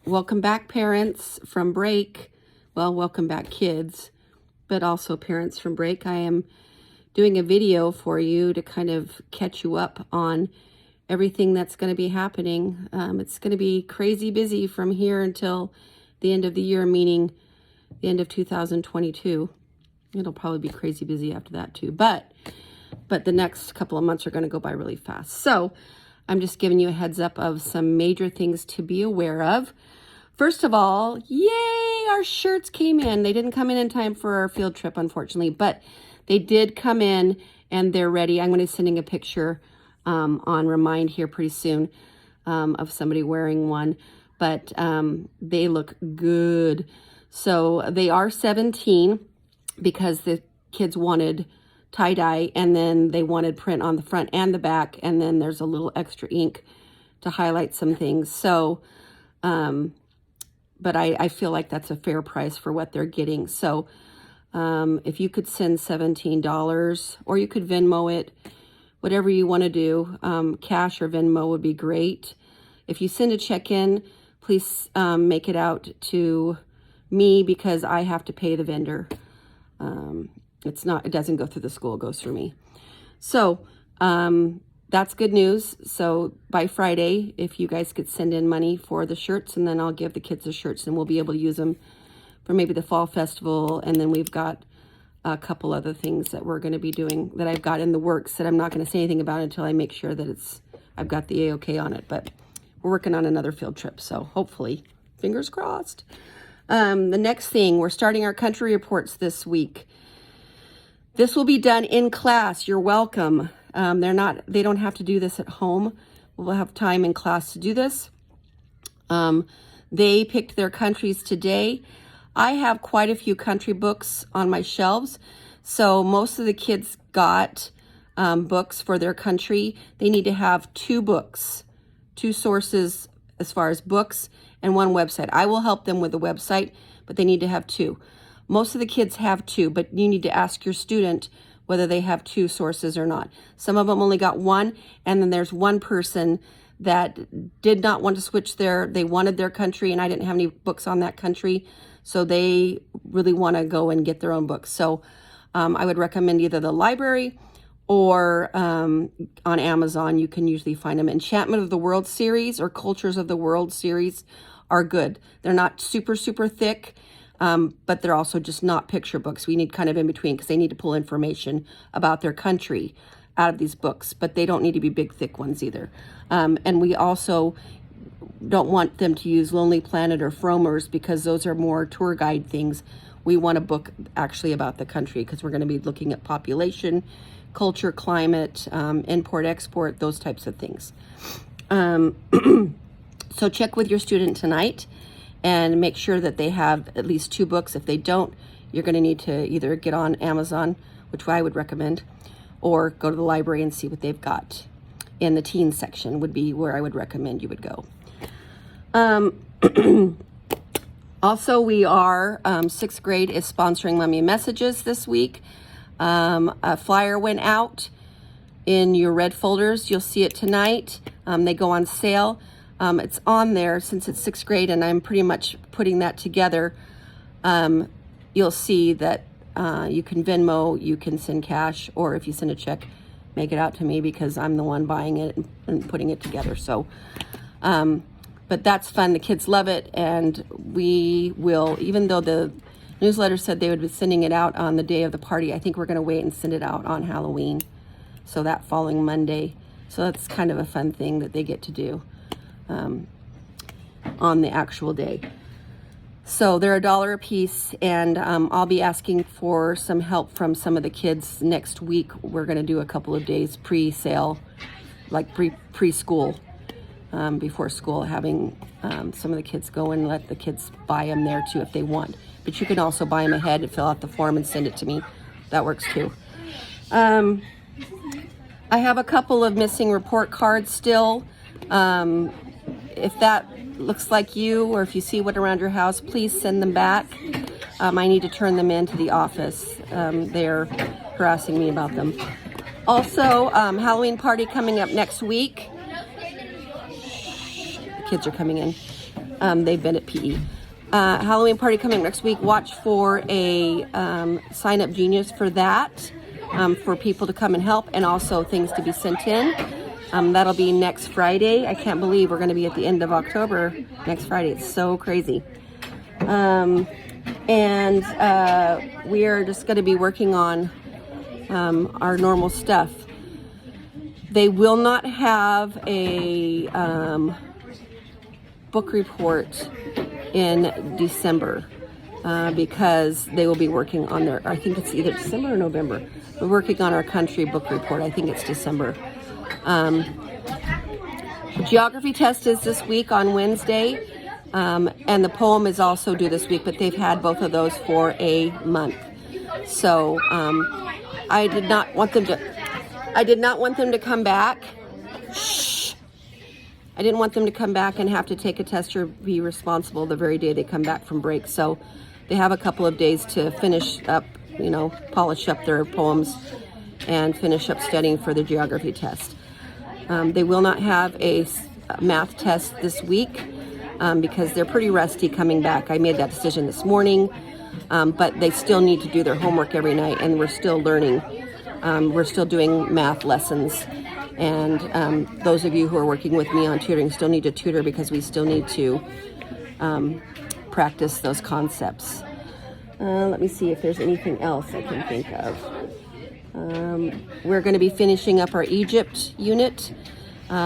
Welcome back, parents from break. Well, welcome back, kids, but also parents from break. I am doing a video for you to kind of catch you up on everything that's going to be happening. It's going to be crazy busy from here until the end of the year, meaning the end of 2022. It'll probably be crazy busy after that too, but the next couple of months are going to go by really fast. So I'm just giving you a heads up of some major things to be aware of. First of all, yay, our shirts came in. They didn't come in time for our field trip, unfortunately, but they did come in and they're ready. I'm going to be sending a picture on Remind here pretty soon of somebody wearing one, but they look good. So they are 17 because the kids wanted tie-dye and then they wanted print on the front and the back, and then there's a little extra ink to highlight some things. So but I feel like that's a fair price for what they're getting. So if you could send $17, or you could Venmo it, whatever you want to do, cash or Venmo would be great. If you send a check in, please make it out to me because I have to pay the vendor. It doesn't go through the school, it goes through me. So that's good news. So by Friday, if you guys could send in money for the shirts, and then I'll give the kids the shirts and we'll be able to use them for maybe the fall festival. And then we've got a couple other things that we're going to be doing that I've got in the works that I'm not going to say anything about until I make sure that I've got the A-OK on it. But we're working on another field trip, so hopefully, fingers crossed. The next thing, we're starting our country reports this week. This will be done in class. You're welcome. They don't have to do this at home. We'll have time in class to do this. They picked their countries today. I have quite a few country books on my shelves. So most of the kids got books for their country. They need to have 2 books, 2 sources as far as books, and 1 website. I will help them with the website, but they need to have 2. Most of the kids have 2, but you need to ask your student whether they have 2 sources or not. Some of them only got 1, and then there's one person that did not want to switch they wanted their country, and I didn't have any books on that country, so they really want to go and get their own books. So I would recommend either the library or on Amazon. You can usually find them. Enchantment of the World series or Cultures of the World series are good. They're not super, super thick, but they're also just not picture books. We need kind of in between because they need to pull information about their country out of these books, but they don't need to be big, thick ones either. And we also don't want them to use Lonely Planet or Frommer's because those are more tour guide things. We want a book actually about the country because we're going to be looking at population, culture, climate, import, export, those types of things. So check with your student tonight and make sure that they have at least 2 books. If they don't, you're going to need to either get on Amazon, which I would recommend, or go to the library and see what they've got. In the teen section would be where I would recommend you would go. Also, we are, 6th grade is sponsoring Mommy Messages this week. A flyer went out in your red folders. You'll see it tonight. They go on sale. It's on there since it's 6th grade, and I'm pretty much putting that together. You'll see that you can Venmo, you can send cash, or if you send a check, make it out to me because I'm the one buying it and putting it together. So, but that's fun. The kids love it, and we will, even though the newsletter said they would be sending it out on the day of the party, I think we're going to wait and send it out on Halloween, so that following Monday. So that's kind of a fun thing that they get to do on the actual day. So they're $1 a piece, and I'll be asking for some help from some of the kids next week. We're going to do a couple of days pre-sale, like preschool, before school, having some of the kids go and let the kids buy them there too if they want. But you can also buy them ahead and fill out the form and send it to me. That works too. I have a couple of missing report cards still. If that looks like you, or if you see one around your house, please send them back. I need to turn them into the office. They're harassing me about them. Also, Halloween party coming up next week. The kids are coming in. They've been at PE. Halloween party coming next week. Watch for a Sign Up Genius for that, for people to come and help, and also things to be sent in. That'll be next Friday. I can't believe we're going to be at the end of October next Friday. It's so crazy. And we are just going to be working on our normal stuff. They will not have a book report in December because they will be working on their, I think it's either December or November. We're working on our country book report. I think it's December. Geography test is this week on Wednesday, and the poem is also due this week, but they've had both of those for a month. So I did not want them to come back. Shh. I didn't want them to come back and have to take a test or be responsible the very day they come back from break. So they have a couple of days to finish up, polish up their poems and finish up studying for the geography test. They will not have a math test this week because they're pretty rusty coming back. I made that decision this morning, but they still need to do their homework every night, and we're still learning. We're still doing math lessons, and those of you who are working with me on tutoring still need to tutor because we still need to practice those concepts. Let me see if there's anything else I can think of. We're going to be finishing up our Egypt unit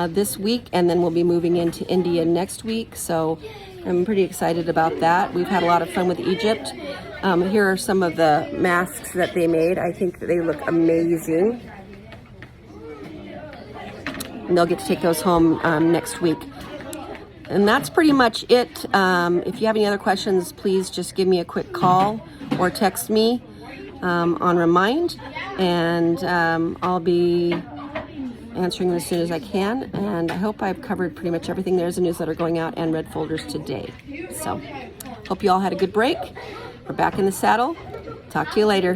this week, and then we'll be moving into India next week. So I'm pretty excited about that. We've had a lot of fun with Egypt. Here are some of the masks that they made. I think that they look amazing. And they'll get to take those home next week. And that's pretty much it. If you have any other questions, please just give me a quick call or text me on Remind, and I'll be answering them as soon as I can. And I hope I've covered pretty much everything. There's a newsletter going out and red folders today. So hope you all had a good break. We're back in the saddle. Talk to you later.